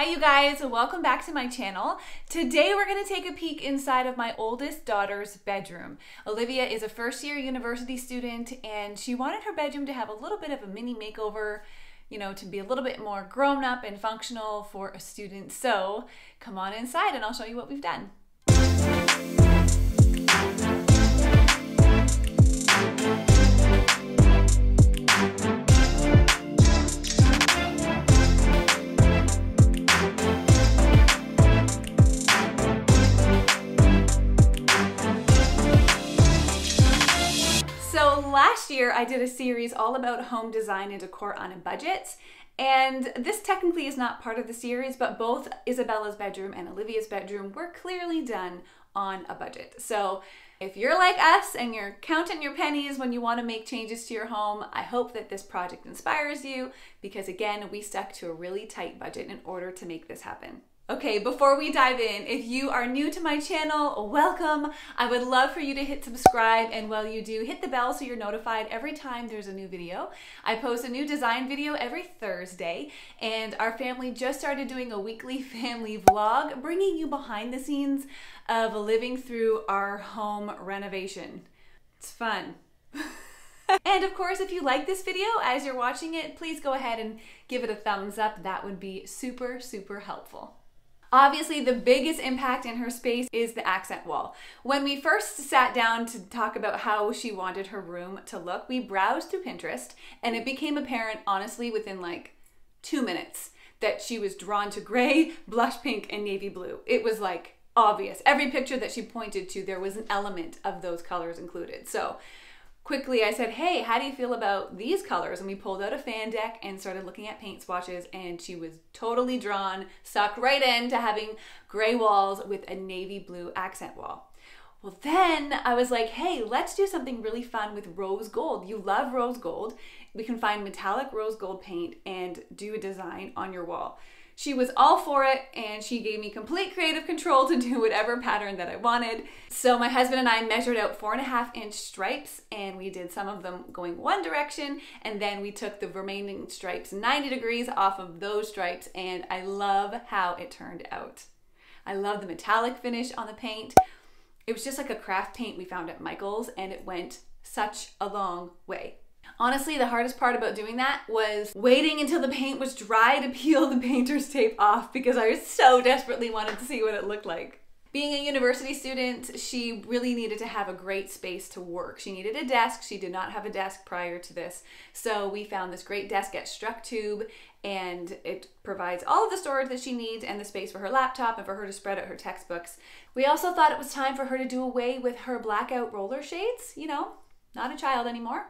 you guys, welcome back to my channel. Today we're going to take a peek inside of my oldest daughter's bedroom. Olivia is a first-year university student and she wanted her bedroom to have a little bit of a mini makeover, you know, to be a little bit more grown up and functional for a student. So come on inside and I'll show you what we've done. Last year I did a series all about home design and decor on a budget, and this technically is not part of the series, but both Isabella's bedroom and Olivia's bedroom were clearly done on a budget. So if you're like us and you're counting your pennies when you want to make changes to your home, I hope that this project inspires you, because again, we stuck to a really tight budget in order to make this happen. Okay, before we dive in, if you are new to my channel, welcome. I would love for you to hit subscribe, and while you do, hit the bell so you're notified every time there's a new video. I post a new design video every Thursday, and our family just started doing a weekly family vlog, bringing you behind the scenes of living through our home renovation. It's fun. And of course, if you like this video as you're watching it, please go ahead and give it a thumbs up. That would be super, super helpful. Obviously, the biggest impact in her space is the accent wall. When we first sat down to talk about how she wanted her room to look, we browsed through Pinterest, and it became apparent, honestly, within like 2 minutes that she was drawn to gray, blush pink, and navy blue. It was like obvious. Every picture that she pointed to, there was an element of those colors included. So quickly I said, hey, how do you feel about these colors? And we pulled out a fan deck and started looking at paint swatches, and she was totally drawn, sucked right into having gray walls with a navy blue accent wall. Well, then I was like, hey, let's do something really fun with rose gold. You love rose gold. We can find metallic rose gold paint and do a design on your wall. She was all for it, and she gave me complete creative control to do whatever pattern that I wanted. So my husband and I measured out 4.5-inch stripes, and we did some of them going one direction, and then we took the remaining stripes 90 degrees off of those stripes, and I love how it turned out. I love the metallic finish on the paint. It was just like a craft paint we found at Michael's, and it went such a long way. Honestly, the hardest part about doing that was waiting until the paint was dry to peel the painter's tape off, because I so desperately wanted to see what it looked like. Being a university student, she really needed to have a great space to work. She needed a desk. She did not have a desk prior to this. So we found this great desk at StruckTube, and it provides all of the storage that she needs and the space for her laptop and for her to spread out her textbooks. We also thought it was time for her to do away with her blackout roller shades. You know, not a child anymore.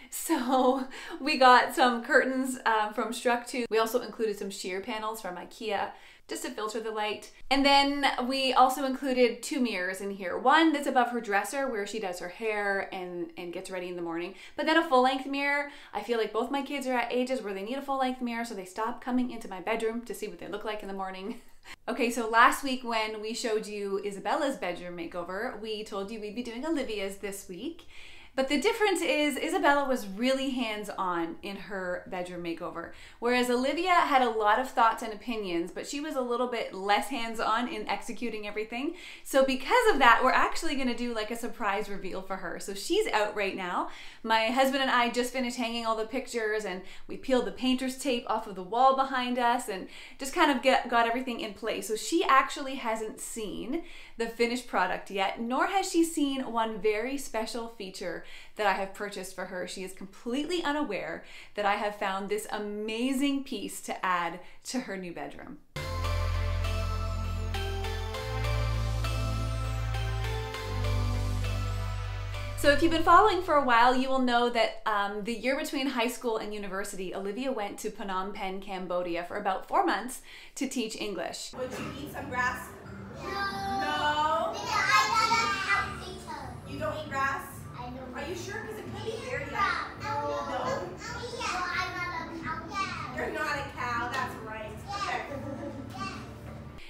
So we got some curtains from StruckTube. We also included some sheer panels from IKEA just to filter the light. And then we also included 2 mirrors in here. One that's above her dresser where she does her hair and gets ready in the morning. But then a full-length mirror. I feel like both my kids are at ages where they need a full-length mirror, so they stop coming into my bedroom to see what they look like in the morning. Okay, so last week when we showed you Isabella's bedroom makeover, we told you we'd be doing Olivia's this week. But the difference is Isabella was really hands-on in her bedroom makeover, whereas Olivia had a lot of thoughts and opinions, but she was a little bit less hands-on in executing everything. So because of that, we're actually going to do like a surprise reveal for her. So she's out right now. My husband and I just finished hanging all the pictures, and we peeled the painter's tape off of the wall behind us and just kind of got everything in place. So she actually hasn't seen the finished product yet, nor has she seen one very special feature that I have purchased for her. She is completely unaware that I have found this amazing piece to add to her new bedroom. So if you've been following for a while, you will know that the year between high school and university, Olivia went to Phnom Penh, Cambodia for about 4 months to teach English. Would you eat some grass? No. No? You don't eat grass? I don't. Are you sure? Because it could be very No. No. Yeah. You're not a cow, that's right. Okay.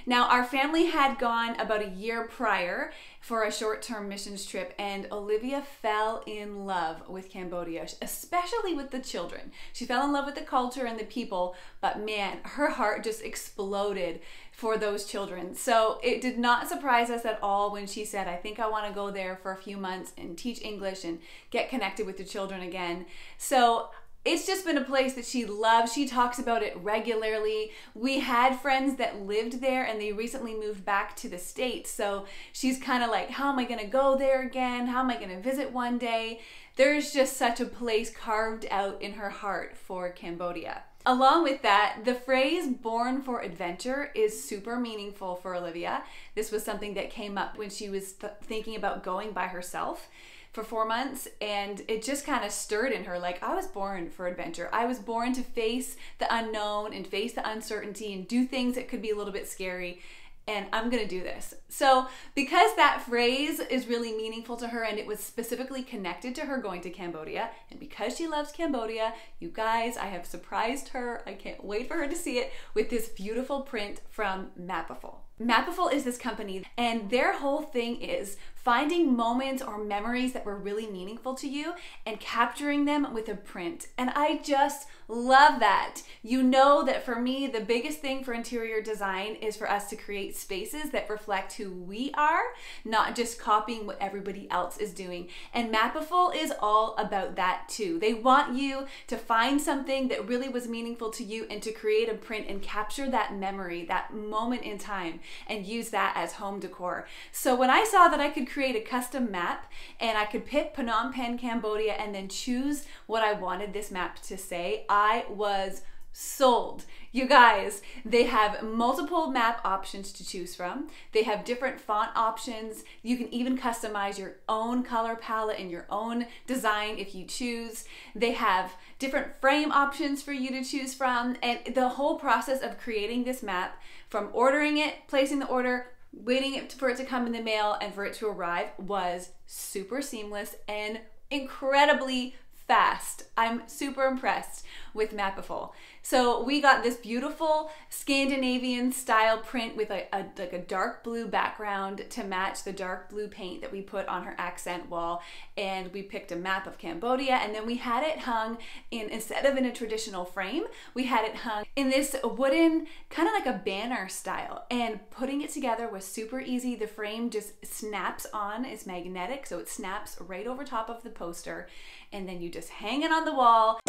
Now, our family had gone about a year prior for a short-term missions trip, and Olivia fell in love with Cambodia, especially with the children. She fell in love with the culture and the people, but man, her heart just exploded for those children. So it did not surprise us at all when she said, I think I want to go there for a few months and teach English and get connected with the children again. So it's just been a place that she loves. She talks about it regularly. We had friends that lived there and they recently moved back to the States. So she's kind of like, how am I going to go there again? How am I going to visit one day? There's just such a place carved out in her heart for Cambodia. Along with that, the phrase born for adventure is super meaningful for Olivia. This was something that came up when she was thinking about going by herself for 4 months, and it just kind of stirred in her, like, I was born for adventure. I was born to face the unknown and face the uncertainty and do things that could be a little bit scary, and I'm gonna do this. So because that phrase is really meaningful to her and it was specifically connected to her going to Cambodia, and because she loves Cambodia, you guys, I have surprised her, I can't wait for her to see it, with this beautiful print from Makeover. Makeover is this company, and their whole thing is finding moments or memories that were really meaningful to you and capturing them with a print. And I just love that. You know that for me, the biggest thing for interior design is for us to create spaces that reflect who we are, not just copying what everybody else is doing. And Makeover is all about that too. They want you to find something that really was meaningful to you and to create a print and capture that memory, that moment in time, and use that as home decor. So when I saw that I could create a custom map and I could pick Phnom Penh, Cambodia, and then choose what I wanted this map to say, I was sold. You guys, they have multiple map options to choose from. They have different font options. You can even customize your own color palette and your own design if you choose. They have different frame options for you to choose from. And the whole process of creating this map, from ordering it, placing the order, waiting for it to come in the mail, and for it to arrive, was super seamless and incredibly fast. I'm super impressed with Makeover. So we got this beautiful Scandinavian style print with like a dark blue background to match the dark blue paint that we put on her accent wall, and we picked a map of Cambodia, and then we had it hung in, instead of in a traditional frame, we had it hung in this wooden, kind of like a banner style, and putting it together was super easy. The frame just snaps on, it's magnetic, so it snaps right over top of the poster, and then you just hang it on the wall.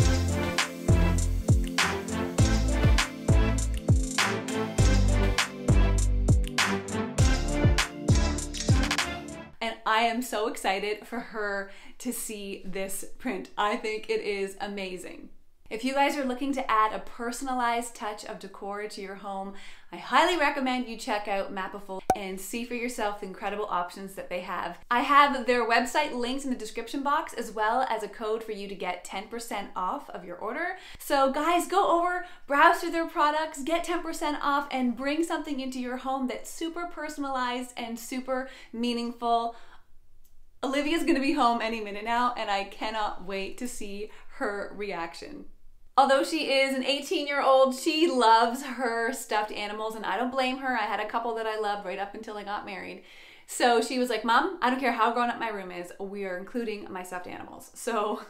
And I am so excited for her to see this print. I think it is amazing. If you guys are looking to add a personalized touch of decor to your home, I highly recommend you check out Makeover and see for yourself the incredible options that they have. I have their website linked in the description box, as well as a code for you to get 10% off of your order. So guys, go over, browse through their products, get 10% off, and bring something into your home that's super personalized and super meaningful. Olivia's gonna be home any minute now, and I cannot wait to see her reaction. Although she is an 18-year-old, she loves her stuffed animals, and I don't blame her. I had a couple that I loved right up until I got married. So she was like, Mom, I don't care how grown up my room is, we are including my stuffed animals. So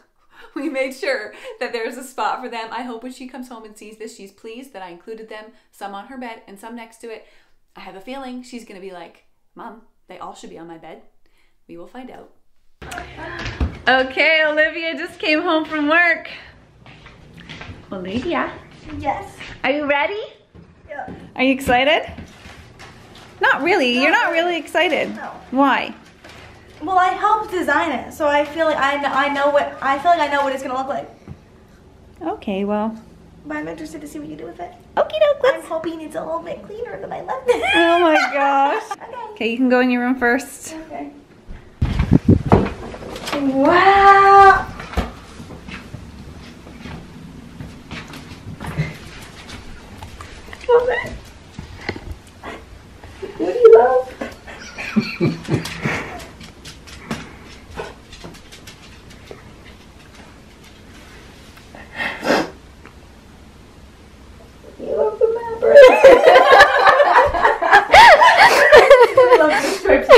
we made sure that there's a spot for them. I hope when she comes home and sees this, she's pleased that I included them, some on her bed and some next to it. I have a feeling she's gonna be like, Mom, they all should be on my bed. We will find out. Okay, Olivia just came home from work. Olivia? Yes. Are you ready? Yeah. Are you excited? Not really. No. You're not really excited. No. Why? Well, I helped design it, so I feel like I know what it's gonna look like. Okay, well. But I'm interested to see what you do with it. Okie doke, I'm let's. hoping it's a little bit cleaner than I left it. Oh my gosh. Okay. Okay, you can go in your room first. Okay. Wow. Love it. What do you love? You love the map, right? I love the stripes.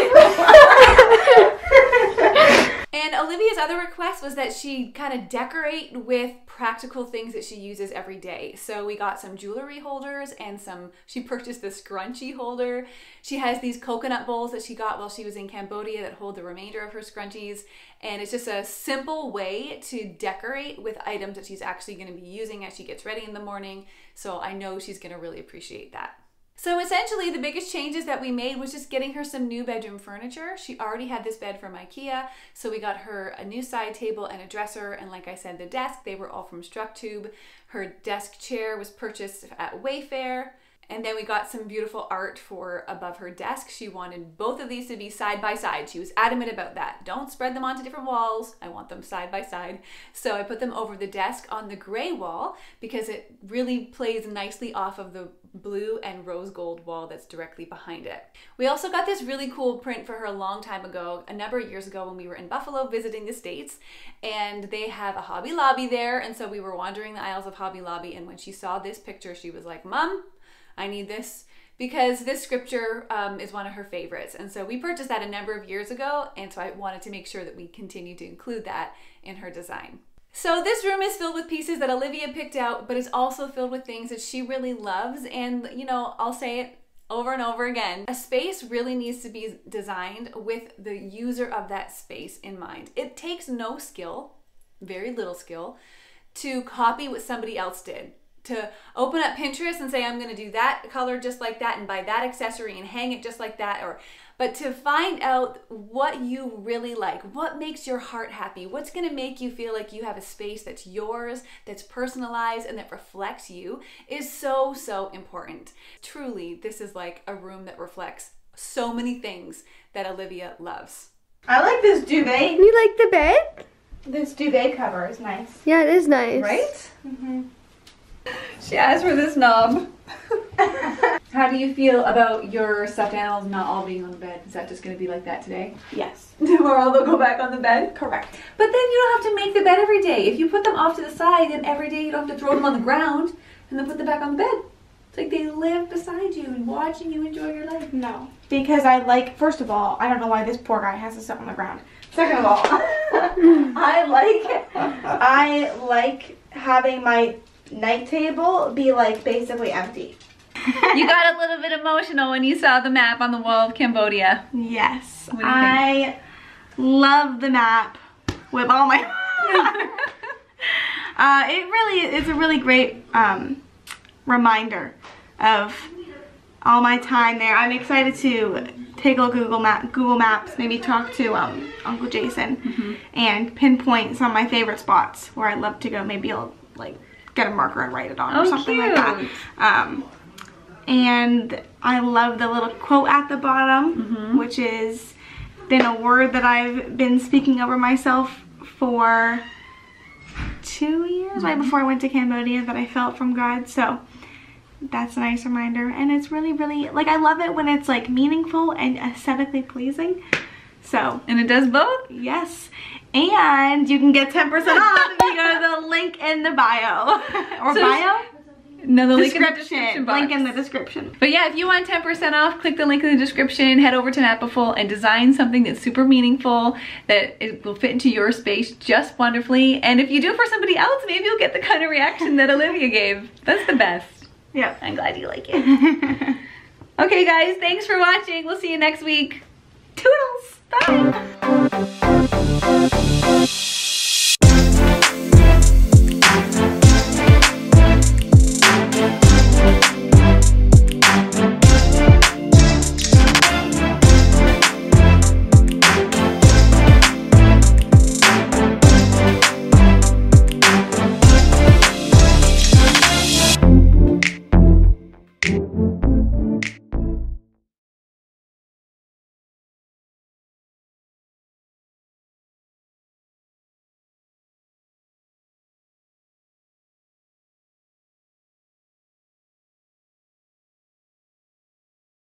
she kind of decorate with practical things that she uses every day. So we got some jewelry holders and she purchased this scrunchie holder. She has these coconut bowls that she got while she was in Cambodia that hold the remainder of her scrunchies. And it's just a simple way to decorate with items that she's actually going to be using as she gets ready in the morning. So I know she's going to really appreciate that. So essentially the biggest changes that we made was just getting her some new bedroom furniture. She already had this bed from IKEA, so we got her a new side table and a dresser, and like I said, the desk, they were all from Structube. Her desk chair was purchased at Wayfair. And then we got some beautiful art for above her desk. She wanted both of these to be side by side. She was adamant about that. Don't spread them onto different walls. I want them side by side. So I put them over the desk on the gray wall because it really plays nicely off of the blue and rose gold wall that's directly behind it. We also got this really cool print for her a long time ago, a number of years ago when we were in Buffalo visiting the States, and they have a Hobby Lobby there. And so we were wandering the aisles of Hobby Lobby, and when she saw this picture, she was like, "Mom, I need this," because this scripture is one of her favorites. And so we purchased that a number of years ago, and so I wanted to make sure that we continue to include that in her design. So this room is filled with pieces that Olivia picked out, but it's also filled with things that she really loves. And you know, I'll say it over and over again, a space really needs to be designed with the user of that space in mind. It takes no skill, very little skill, to copy what somebody else did. To open up Pinterest and say, I'm going to do that color just like that and buy that accessory and hang it just like that, but to find out what you really like, what makes your heart happy, what's going to make you feel like you have a space that's yours, that's personalized and that reflects you, is so, so important. Truly, this is like a room that reflects so many things that Olivia loves. I like this duvet. You like the bed? This duvet cover is nice. Yeah, it is nice. Right? Mm-hmm. She asked for this knob. How do you feel about your stuffed animals not all being on the bed? Is that just going to be like that today? Yes. Tomorrow they'll go back on the bed? Correct. But then you don't have to make the bed every day. If you put them off to the side, then every day you don't have to throw them on the ground and then put them back on the bed. It's like they live beside you and watching you enjoy your life. No. Because I like, first of all, I don't know why this poor guy has to sit on the ground. Second of all, I like having my night table be like basically empty. You got a little bit emotional when you saw the map on the wall of Cambodia. Yes. What do you think? I love the map with all my heart. It's a really great reminder of all my time there. I'm excited to take a look at Google Maps, maybe talk to Uncle Jason and pinpoint some of my favorite spots where I'd love to go. Maybe I'll like get a marker and write it on or something like that. And I love the little quote at the bottom, which is been a word that I've been speaking over myself for 2 years, right before I went to Cambodia, that I felt from God. So that's a nice reminder, and it's really, really, like, I love it when it's like meaningful and aesthetically pleasing. So, and it does both? Yes. And you can get 10% off if you go to the link in the bio. Or so bio? No, the link in the description box. Link in the description. But yeah, if you want 10% off, click the link in the description, head over to Napiful and design something that's super meaningful, that it will fit into your space just wonderfully. And if you do it for somebody else, maybe you'll get the kind of reaction that Olivia gave. That's the best. Yeah. I'm glad you like it. Okay guys, thanks for watching. We'll see you next week. Toodles! Bye!